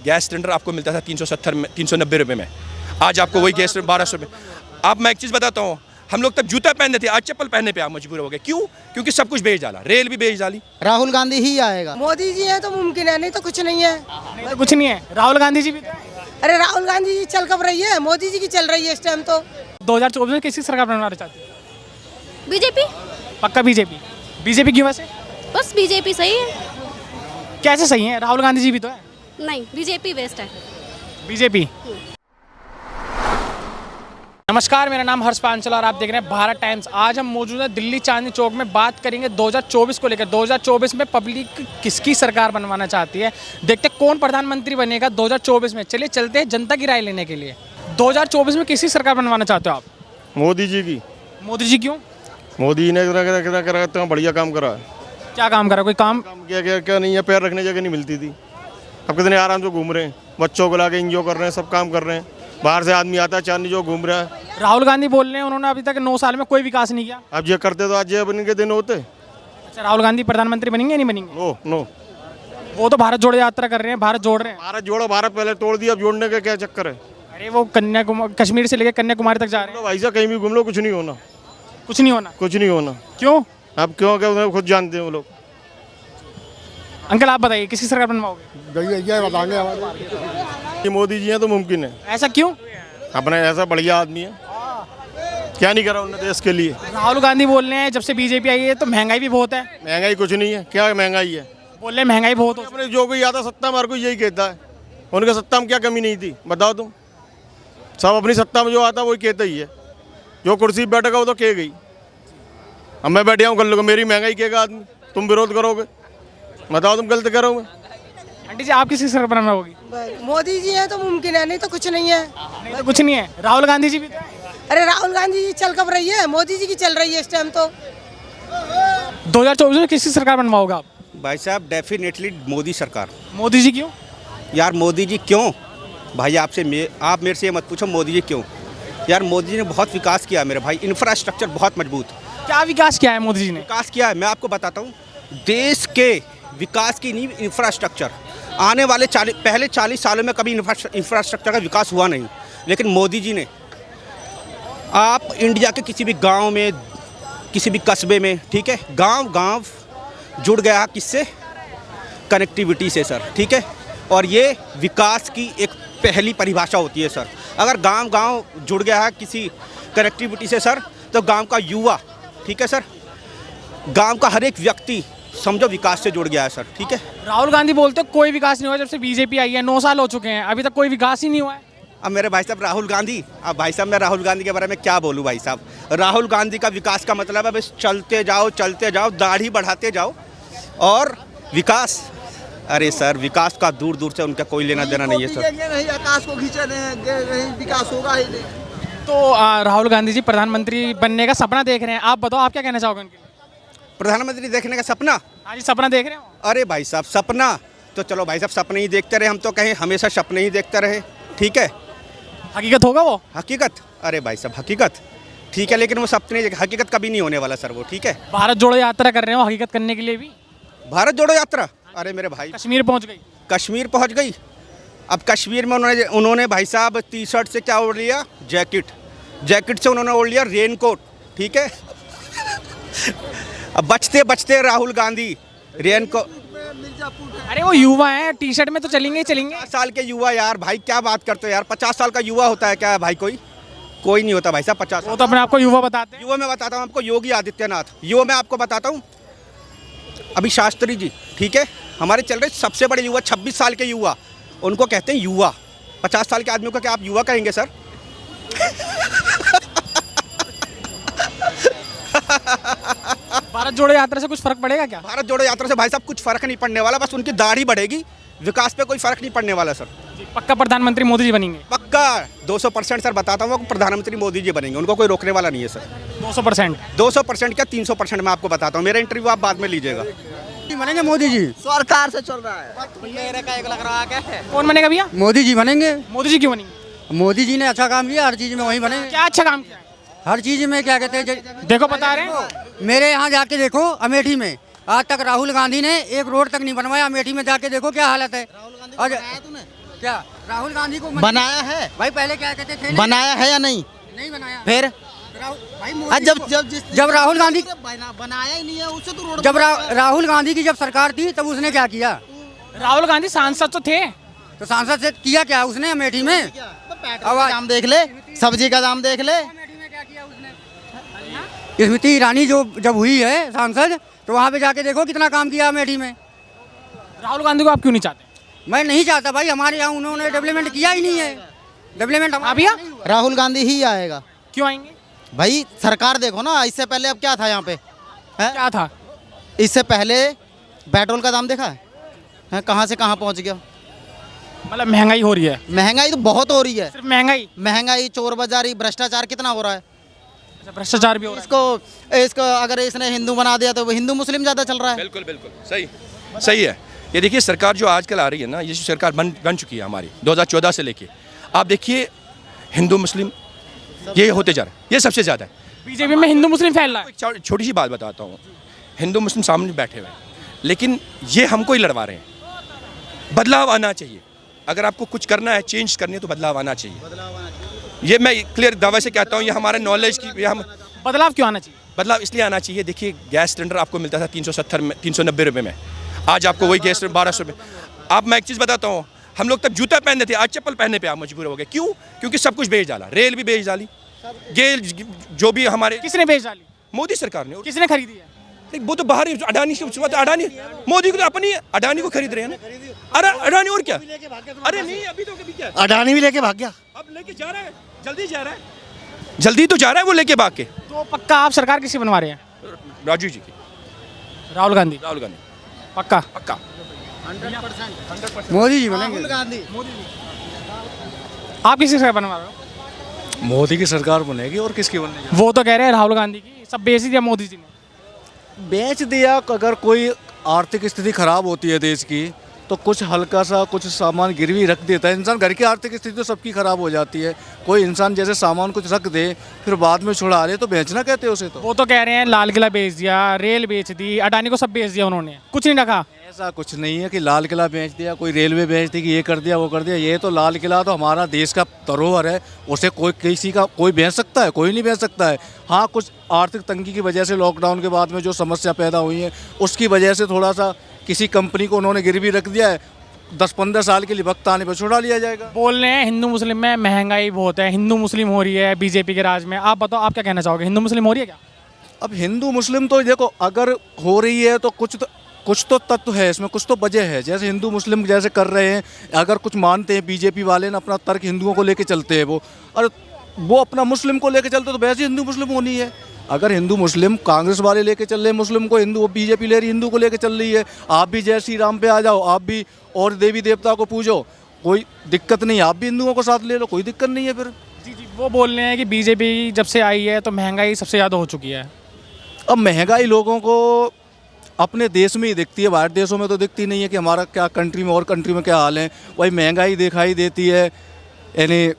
Gas cylinder आपको मिलता था 370 में, 390 रुपये में। आज आपको वही गैस 1200 में। अब मैं एक चीज़ बताता हूँ, हम लोग तब जूता पहनते थे, आज चप्पल पहनने पे आप मजबूर हो गए। क्यों? क्योंकि सब कुछ बेच डाला, रेल भी बेच डाली। राहुल गांधी ही आएगा। मोदी जी है तो मुमकिन है, नहीं तो कुछ नहीं है। नहीं तो कुछ नहीं है। राहुल गांधी जी भी तो हैं। अरे राहुल गांधी जी चल कब रही है, मोदी जी की चल रही है इस टाइम तो। 2024 में किसकी सरकार बनवाना चाहती है? बीजेपी। पक्का बीजेपी। बीजेपी क्यों वैसे? बस बीजेपी सही है। कैसे सही है? राहुल गांधी जी भी तो है। नहीं, बीजेपी बेस्ट है। बीजेपी। नमस्कार, मेरा नाम हर्ष पांचल और आप देख रहे हैं भारत टाइम्स। आज हम मौजूद हैं दिल्ली चांदनी चौक में, बात करेंगे 2024 को लेकर। 2024 में पब्लिक किसकी सरकार बनवाना चाहती है, देखते कौन प्रधानमंत्री बनेगा 2024 में। चलिए चलते हैं जनता की राय लेने के लिए। 2024 में किसकी सरकार बनवाना चाहते हो आप? मोदी जी की। मोदी जी क्यों? मोदी ने इतना बढ़िया काम करा है। क्या काम करा? कोई काम? काम क्या नहीं है, पैर रखने जगह नहीं मिलती थी। अब कितने आराम से घूम रहे हैं, बच्चों को लाके एंजॉय कर रहे हैं, सब काम कर रहे हैं। बाहर से आदमी आता है, चांदनी चौक घूम रहा है। राहुल गांधी बोल रहे हैं उन्होंने अभी तक 9 साल में कोई विकास नहीं किया। अब ये करते तो आज ये बन के दिन होते। अच्छा, राहुल गांधी प्रधानमंत्री बनेंगे या नहीं बनेंगे? नो नो, वो तो भारत जोड़ो यात्रा कर रहे हैं, भारत जोड़ रहे हैं। भारत जोड़ो, भारत पहले तोड़ दिया, अब जोड़ने का क्या चक्कर है? अरे वो कन्याकुमारी, कश्मीर से लेकर कन्याकुमारी तक जा रहे हैं। भाई साहब कहीं भी घूम लो, कुछ नहीं होना, कुछ नहीं होना। कुछ नहीं होना। क्यों? अब क्यों? क्या उन्हें खुद जानते हैं वो लोग। अंकल आप बताइए किसकी सरकार बनवाओगे? ये मोदी जी हैं तो मुमकिन है। ऐसा क्यों? अपने ऐसा बढ़िया आदमी है, क्या नहीं करा उन्होंने देश के लिए। राहुल गांधी बोल रहे हैं जब से बीजेपी आई है तो महंगाई भी बहुत है। महंगाई कुछ नहीं है, क्या महंगाई है? बोल रहे हैं महंगाई बहुत हो। अपने जो कोई आता सत्ता में हर कोई यही कहता है, उनके सत्ता में क्या कमी नहीं थी बताओ तुम। सब अपनी सत्ता में जो आता वही कहता ही है। जो कुर्सी पर बैठेगा वो तो कह गई। अब मैं बैठा हूँ, कर लूँगा, मेरी महंगाई कहेगा आदमी, तुम विरोध करोगे, बताओ तुम गलत करोगे। आंटी जी आप किसकी सरकार बनवाओगी? मोदी जी है तो मुमकिन है, नहीं तो कुछ नहीं है। नहीं तो कुछ नहीं है। राहुल गांधी जी भी तो हैं। अरे राहुल गांधी जी चल कब रही है, मोदी जी की चल रही है इस टाइम तो। 2024 में किसकी सरकार बनवाओगे आप? भाई साहब डेफिनेटली मोदी सरकार। मोदी जी क्यों? यार मोदी जी क्यों? भाई आप मेरे से ये मत पूछो मोदी जी क्यों। यार मोदी जी ने बहुत विकास किया मेरे भाई, इंफ्रास्ट्रक्चर बहुत मजबूत। क्या विकास किया है मोदी जी ने? विकास किया है, मैं आपको बताता हूँ। देश के विकास की नींव इंफ्रास्ट्रक्चर। आने वाले पहले 40 सालों में कभी इंफ्रास्ट्रक्चर का विकास हुआ नहीं, लेकिन मोदी जी ने, आप इंडिया के किसी भी गांव में, किसी भी कस्बे में, ठीक है, गांव जुड़ गया किससे? कनेक्टिविटी से सर, ठीक है। और ये विकास की एक पहली परिभाषा होती है सर। अगर गांव जुड़ गया है किसी कनेक्टिविटी से सर, तो गांव का युवा, ठीक है सर, गांव का हर एक व्यक्ति समझो विकास से जुड़ गया है सर, ठीक है। राहुल गांधी बोलते हैं कोई विकास नहीं हुआ जब से बीजेपी आई है। 9 साल हो चुके हैं, अभी तक कोई विकास ही नहीं हुआ है। अब मेरे भाई साहब राहुल गांधी, अब भाई साहब मैं राहुल गांधी के बारे में क्या बोलूं भाई साहब। राहुल गांधी का विकास का मतलब है बस चलते जाओ, दाढ़ी बढ़ाते जाओ और विकास। अरे सर विकास का दूर दूर से उनका कोई लेना देना नहीं है सर। नहीं आकाश को खींचे नहीं, विकास होगा ही नहीं। तो राहुल गांधी जी प्रधानमंत्री बनने का सपना देख रहे हैं, आप बताओ आप क्या कहना चाहोगे उनके लिए? प्रधानमंत्री देखने का सपना? हाँ जी, सपना देख रहे हो? अरे भाई साहब सपना तो चलो भाई साहब सपने ही देखते रहे, हम तो कहें हमेशा सपने ही देखते रहे, ठीक है। हकीकत होगा वो? हकीकत? अरे भाई साहब हकीकत ठीक है, लेकिन वो सपने, हकीकत कभी नहीं होने वाला सर वो, ठीक है। भारत जोड़ो यात्रा कर रहे हो हकीकत करने के लिए भी। भारत जोड़ो यात्रा? अरे मेरे भाई कश्मीर पहुंच गई। कश्मीर पहुंच गई। अब कश्मीर में उन्होंने भाई साहब टी शर्ट से क्या ओढ़ लिया? जैकेट से उन्होंने ओढ़ लिया रेनकोट, ठीक है। अब बचते राहुल गांधी रेनकोट। अरे वो युवा है, टी शर्ट में तो चलेंगे ही चलेंगे। 50 साल के युवा यार, भाई क्या बात करते हो यार। 50 साल का युवा होता है क्या भाई? कोई नहीं होता भाई साहब 50। वो तो अपने आपको युवा बताते हैं। युवा मैं बताता हूँ आपको, योगी आदित्यनाथ। युवा मैं आपको बताता हूँ अभी शास्त्री जी, ठीक है, हमारे चल रहे सबसे बड़े युवा 26 साल के युवा, उनको कहते हैं युवा। 50 साल के आदमियों को क्या आप युवा कहेंगे सर? भारत जोड़ो यात्रा से कुछ फर्क पड़ेगा क्या? भारत जोड़ो यात्रा से भाई साहब कुछ फर्क नहीं पड़ने वाला, बस उनकी दाढ़ी बढ़ेगी, विकास पे कोई फर्क नहीं पड़ने वाला सर। पक्का प्रधानमंत्री मोदी जी बनेंगे? पक्का 200% सर बताता हूँ, प्रधानमंत्री मोदी जी बनेंगे, उनको कोई रोकने वाला नहीं है सर। 200%? 200% क्या 300% मैं आपको बताता हूँ, मेरा इंटरव्यू आप बाद में लीजिएगा। बनेंगे मोदी जी, सरकार से चल रहा है। कौन बनेगा भैया? मोदी जी बनेंगे। मोदी जी क्यों बनेंगे? मोदी जी ने अच्छा काम किया, हर चीज में वही बनेंगे। क्या अच्छा काम किया है? हर चीज में क्या कहते हैं, देखो बता रहे हैं। मेरे यहाँ जाके देखो अमेठी में आज तक राहुल गांधी ने एक रोड तक नहीं बनवाया। अमेठी में जाके देखो क्या हालत है। क्या राहुल गांधी को बनाया है, भाई पहले क्या कहते थे? बनाया है या नहीं? नहीं बनाया। फिर भाई आज जब राहुल गांधी बनाया ही नहीं है उससे तो रोड जब राहुल गांधी की जब सरकार थी तब उसने क्या किया? राहुल गांधी सांसद तो थे, तो सांसद से किया क्या उसने अमेठी में? पेट्रोल का दाम देख ले, सब्जी का दाम देख ले। अमेठी में क्या किया उसने? स्मृति ईरानी जो जब हुई है सांसद, तो वहाँ पे जाके देखो कितना काम किया अमेठी में। राहुल गांधी को आप क्यों नहीं चाहते? मैं नहीं चाहता भाई, हमारे यहाँ उन्होंने डेवलपमेंट किया ही नहीं है। डेवलपमेंट आप भैया राहुल गांधी ही आएगा। क्यों आएंगे? भाई सरकार देखो ना, इससे पहले अब क्या था यहाँ पे है? क्या था? इससे पहले पेट्रोल का दाम देखा है कहाँ से कहाँ पहुँच गया। मतलब महंगाई हो रही है? महंगाई तो बहुत हो रही है। सिर्फ महंगाई? महंगाई, चोर बाजारी, भ्रष्टाचार कितना हो रहा है। अच्छा, भ्रष्टाचार भी हो रहा इसको अगर इसने हिंदू बना दिया तो वो हिंदू मुस्लिम ज़्यादा चल रहा है। बिल्कुल बिल्कुल सही सही है। ये देखिए सरकार जो आजकल आ रही है ना, ये जो सरकार बन चुकी है हमारी 2014 से लेके, आप देखिए हिंदू मुस्लिम ये होते जा रहे हैं, ये सबसे ज़्यादा है। बीजेपी में हिंदू मुस्लिम फैल रहा है। एक छोटी सी बात बताता हूँ, हिंदू मुस्लिम सामने बैठे हुए हैं, लेकिन ये हमको ही लड़वा रहे हैं। बदलाव आना चाहिए, अगर आपको कुछ करना है, चेंज करनी है तो बदलाव आना चाहिए। ये मैं क्लियर दावे से कहता हूँ, ये हमारे नॉलेज की, ये हम बदलाव क्यों आना चाहिए? बदलाव इसलिए आना चाहिए, देखिए गैस सिलेंडर आपको मिलता था 370 में, 390 रुपये में, आज आपको वही गैस 1200 में। आप मैं एक चीज़ बताता हूँ, हम लोग तब जूता पहनते थे, आज चप्पल पहनने पे आप मजबूर हो गए। क्यों? क्योंकि सब कुछ बेच डाला, रेल भी बेच डाली, गेल जो भी हमारे, किसने बेच डाली? मोदी सरकार ने। किसने खरीदी है? वो तो बाहर अडानी की बात, अडानी मोदी को तो अपनी अडानी को खरीद रहे हैं ना। अरे अडानी और क्या? अरे नहीं, अभी तो कभी क्या, अडानी भी लेके भाग गया। अब लेके जा रहा है, जल्दी जा रहा है, जल्दी तो जा रहा है वो लेके भाग के। तो पक्का आप सरकार किसी बनवा रहे हैं? राजू जी की, राहुल गांधी? राहुल गांधी पक्का? पक्का। मोदी जी बनेंगे। आप किसी सरकार बनवा रहे हो? मोदी की सरकार बनेगी और किसकी बनेगी? वो तो कह रहे हैं राहुल गांधी की, सब बेच ही दिया मोदी जी ने। बेच दिया। अगर कोई आर्थिक स्थिति खराब होती है देश की तो कुछ हल्का सा कुछ सामान गिरवी रख देता है इंसान। घर की आर्थिक स्थिति तो सबकी खराब हो जाती है, कोई इंसान जैसे सामान कुछ रख दे फिर बाद में छुड़ा ले तो बेचना कहते हैं उसे। तो वो तो कह रहे हैं लाल किला बेच दिया, रेल बेच दी, अडानी को सब बेच दिया उन्होंने, कुछ नहीं रखा। ऐसा कुछ नहीं है कि लाल किला बेच दिया, कोई रेलवे बेच दी कि ये कर दिया वो कर दिया। ये तो लाल किला तो हमारा देश का धरोहर है, उसे कोई किसी का कोई बेच सकता है? कोई नहीं बेच सकता है। हाँ, कुछ आर्थिक तंगी की वजह से लॉकडाउन के बाद में जो समस्या पैदा हुई है उसकी वजह से थोड़ा सा किसी कंपनी को उन्होंने गिरवी रख दिया है, 10-15 साल के लिए वक्त आने पर छुड़ा लिया जाएगा। बोल रहे हैं हिंदू मुस्लिम में महंगाई बहुत है, हिंदू मुस्लिम हो रही है बीजेपी के राज में। आप बताओ, आप क्या कहना चाहोगे? हिंदू मुस्लिम हो रही है क्या? अब हिंदू मुस्लिम तो देखो, अगर हो रही है तो कुछ तो तत्व है इसमें, कुछ तो वजह है। जैसे हिंदू मुस्लिम जैसे कर रहे हैं, अगर कुछ मानते हैं बीजेपी वाले ने अपना तर्क हिंदुओं को लेके चलते हैं वो, और वो अपना मुस्लिम को लेके चलते तो वैसे हिंदू मुस्लिम होनी है। अगर हिंदू मुस्लिम कांग्रेस वाले लेके चल रहे हैं मुस्लिम को, हिंदू बीजेपी ले रही हिंदू को लेके चल रही है। आप भी जय श्री राम पे आ जाओ, आप भी और देवी देवता को पूजो, कोई दिक्कत नहीं। आप भी हिंदुओं को साथ ले लो, कोई दिक्कत नहीं है फिर। जी, वो बोल रहे हैं कि बीजेपी जब से आई है तो महंगाई सबसे ज़्यादा हो चुकी है। अब महंगाई लोगों को अपने देश में ही दिखती है, बाहर देशों में तो दिखती नहीं है कि हमारा क्या कंट्री में और कंट्री में क्या हाल है। वही महंगाई दिखाई देती है, यानी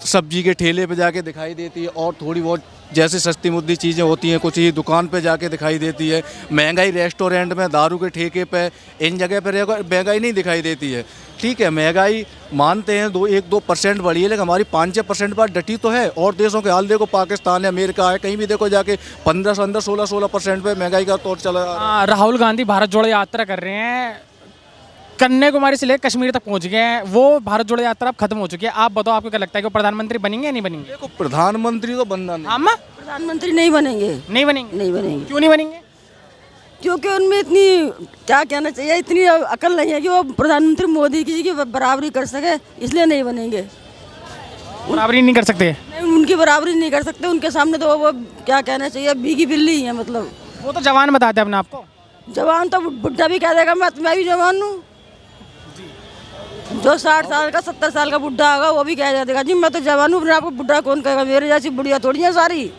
सब्जी के ठेले पे जाके दिखाई देती है, और थोड़ी बहुत जैसे सस्ती मुद्दी चीज़ें होती हैं कुछ ही दुकान पे जाके दिखाई देती है। महंगाई रेस्टोरेंट में, दारू के ठेके पे, इन जगह पर महंगाई नहीं दिखाई देती है। ठीक है, महंगाई मानते हैं 1-2% बढ़ी है, लेकिन हमारी 5-6% पर डटी तो है। और देशों के हाल देखो, पाकिस्तान है, अमेरिका है, कहीं भी देखो जाके 15 16% पे महंगाई का तौर चला। राहुल गांधी भारत जोड़ो यात्रा कर रहे हैं, कन्याकुमारी से लेकर कश्मीर तक पहुंच गए हैं। वो भारत जोड़ो यात्रा अब खत्म हो चुकी है। आप बताओ, आपको क्या लगता है कि वो प्रधानमंत्री बनेंगे या नहीं बनेंगे? देखो, प्रधानमंत्री तो बनना नहीं। हम प्रधानमंत्री नहीं बनेंगे। नहीं बनेंगे? नहीं बनेंगे। क्यों नहीं बनेंगे? क्योंकि उनमें इतनी, क्या कहना चाहिए, इतनी अकल नहीं है कि वो प्रधानमंत्री मोदी जी की बराबरी कर सके, इसलिए नहीं बनेंगे। बराबरी नहीं कर सकते? नहीं, उनकी बराबरी नहीं कर सकते। उनके सामने तो वो क्या कहना चाहिए, भीगी बिल्ली ही है। मतलब वो तो जवान बताते हैं अपने आपको। जवान तो बुढ़ा भी कह देगा मैं भी जवान हूँ। जो 60 साल का 70 साल का बुढ़ा होगा वो भी कह देगा जी मैं तो जवान हूँ, अपने आपको बुढ़ा कौन कहेगा? मेरे जैसी बुढ़िया थोड़ी है सारी।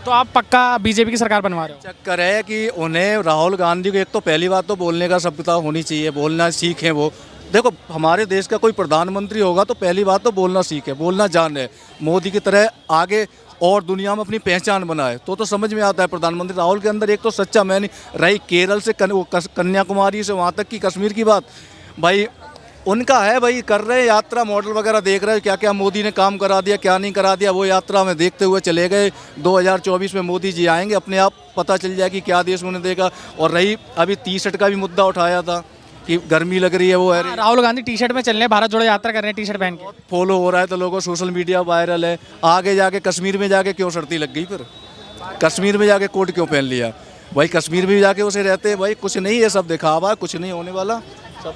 तो आप पक्का बीजेपी की सरकार बनवा रहे हो? चक्कर है कि उन्हें राहुल गांधी को एक तो पहली बात तो बोलने का सभ्यता होनी चाहिए, बोलना सीखें वो। देखो, हमारे देश का कोई प्रधानमंत्री होगा तो पहली बात तो बोलना सीखे, बोलना जाने, मोदी की तरह आगे और दुनिया में अपनी पहचान बनाए तो समझ में आता है। प्रधानमंत्री राहुल के अंदर एक तो सच्चा मैन रही, केरल से कन्याकुमारी से वहाँ तक की कश्मीर की बात, भाई उनका है भाई, कर रहे हैं यात्रा, मॉडल वगैरह देख रहे हैं, क्या क्या मोदी ने काम करा दिया क्या नहीं करा दिया, वो यात्रा में देखते हुए चले गए। 2024 में मोदी जी आएंगे, अपने आप पता चल जाए कि क्या देश उन्हें देगा। और रही अभी टी-शर्ट का भी मुद्दा उठाया था कि गर्मी लग रही है, वो है राहुल गांधी टी शर्ट में चल रहे हैं, भारत जोड़ो यात्रा कर रहे हैं टी शर्ट पहन के। फॉलो हो रहा है तो लोगों, सोशल मीडिया वायरल है। आगे जाके कश्मीर में जाके क्यों सर्दी लग गई, फिर कश्मीर में जाके कोट क्यों पहन लिया भाई, कश्मीर में जाके उसे रहते भाई, कुछ नहीं है, सब दिखावा है, कुछ नहीं होने वाला।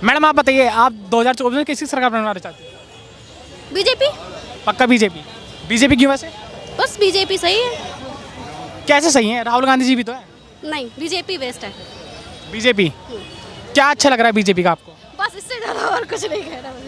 मैडम आप बताइए, आप 2024 में किसकी सरकार बनवाना चाहते हैं? बीजेपी। पक्का बीजेपी। बीजेपी क्यों वैसे? बस बीजेपी सही है। कैसे सही है, राहुल गांधी जी भी तो है। नहीं, बीजेपी बेस्ट है। बीजेपी क्या अच्छा लग रहा है बीजेपी का आपको? बस इससे ज़्यादा और कुछ नहीं कहना मुझे।